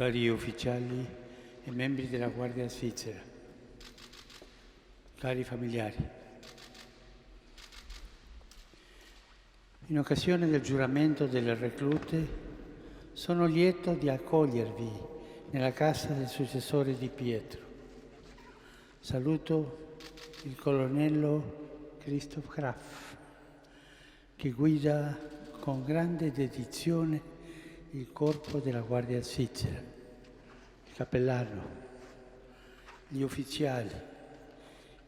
Cari ufficiali e membri della Guardia Svizzera, cari familiari, in occasione del giuramento delle reclute sono lieto di accogliervi nella casa del successore di Pietro. Saluto il colonnello Christoph Graf, che guida con grande dedizione il corpo della Guardia Svizzera, il cappellano, gli ufficiali,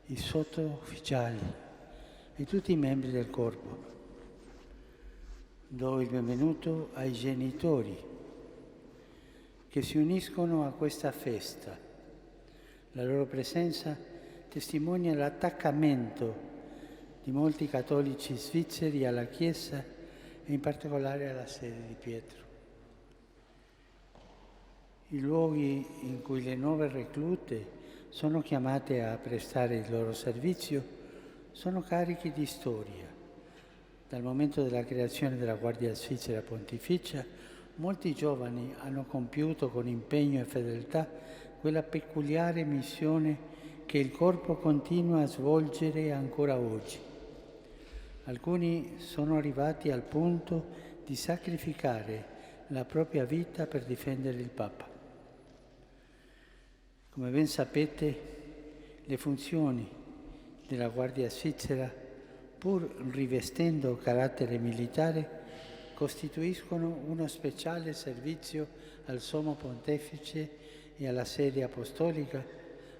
i sottufficiali e tutti i membri del corpo. Do il benvenuto ai genitori che si uniscono a questa festa. La loro presenza testimonia l'attaccamento di molti cattolici svizzeri alla Chiesa e in particolare alla sede di Pietro. I luoghi in cui le nuove reclute sono chiamate a prestare il loro servizio sono carichi di storia. Dal momento della creazione della Guardia Svizzera Pontificia, molti giovani hanno compiuto con impegno e fedeltà quella peculiare missione che il corpo continua a svolgere ancora oggi. Alcuni sono arrivati al punto di sacrificare la propria vita per difendere il Papa. Come ben sapete, le funzioni della Guardia Svizzera, pur rivestendo carattere militare, costituiscono uno speciale servizio al Sommo Pontefice e alla sede apostolica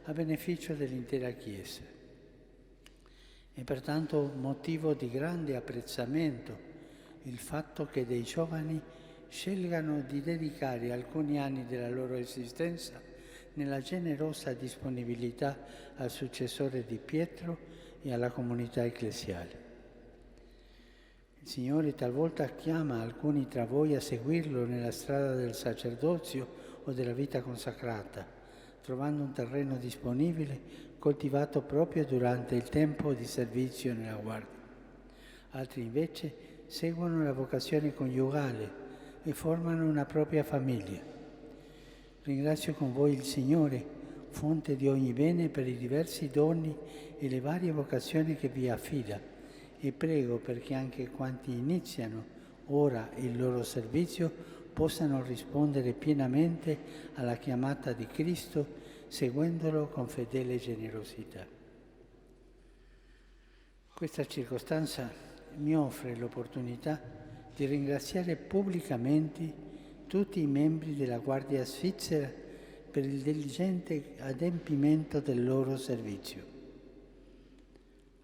a beneficio dell'intera Chiesa. È pertanto motivo di grande apprezzamento il fatto che dei giovani scelgano di dedicare alcuni anni della loro esistenza nella generosa disponibilità al successore di Pietro e alla comunità ecclesiale. Il Signore talvolta chiama alcuni tra voi a seguirlo nella strada del sacerdozio o della vita consacrata, trovando un terreno disponibile coltivato proprio durante il tempo di servizio nella Guardia. Altri invece seguono la vocazione coniugale e formano una propria famiglia. Ringrazio con voi il Signore, fonte di ogni bene, per i diversi doni e le varie vocazioni che vi affida, e prego perché anche quanti iniziano ora il loro servizio possano rispondere pienamente alla chiamata di Cristo, seguendolo con fedele generosità. Questa circostanza mi offre l'opportunità di ringraziare pubblicamente tutti i membri della Guardia Svizzera per il diligente adempimento del loro servizio.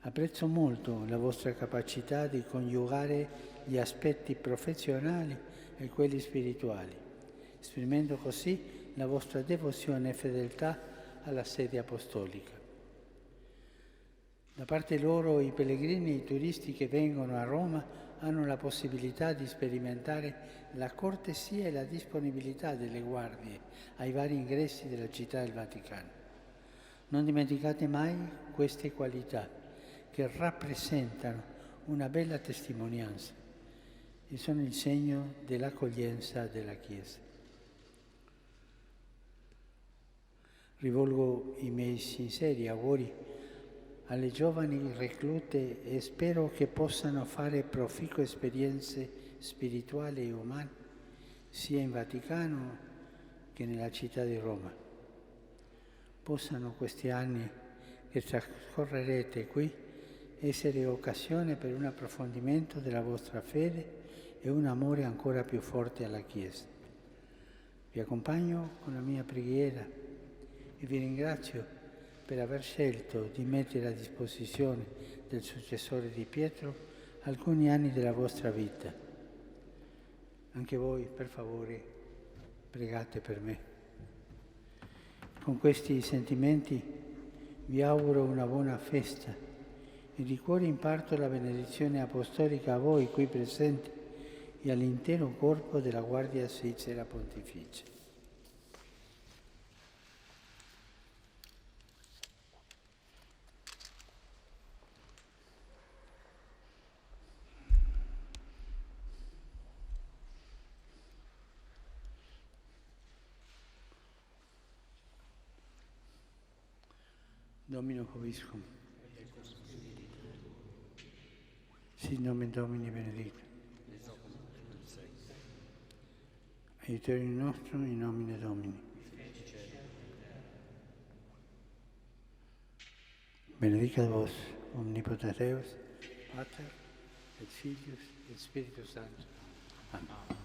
Apprezzo molto la vostra capacità di coniugare gli aspetti professionali e quelli spirituali, esprimendo così la vostra devozione e fedeltà alla sede apostolica. Da parte loro i pellegrini e i turisti che vengono a Roma hanno la possibilità di sperimentare la cortesia e la disponibilità delle guardie ai vari ingressi della città del Vaticano. Non dimenticate mai queste qualità che rappresentano una bella testimonianza e sono il segno dell'accoglienza della Chiesa. Rivolgo i miei sinceri auguri alle giovani reclute e spero che possano fare proficue esperienze spirituali e umane sia in Vaticano che nella città di Roma. Possano questi anni che trascorrerete qui essere occasione per un approfondimento della vostra fede e un amore ancora più forte alla Chiesa. Vi accompagno con la mia preghiera e vi ringrazio per aver scelto di mettere a disposizione del successore di Pietro alcuni anni della vostra vita. Anche voi, per favore, Pregate per me. Con questi sentimenti vi auguro una buona festa e di cuore imparto la benedizione apostolica a voi qui presenti e all'intero corpo della Guardia Svizzera Pontificia. Domino Hoviscum. Sit nomen Domini benedictum. Aiuterium nostrum in nomine Domini. Benedicat vos, omnipotens Deus, Pater, et Filius, et Spiritus Sanctus. Amen.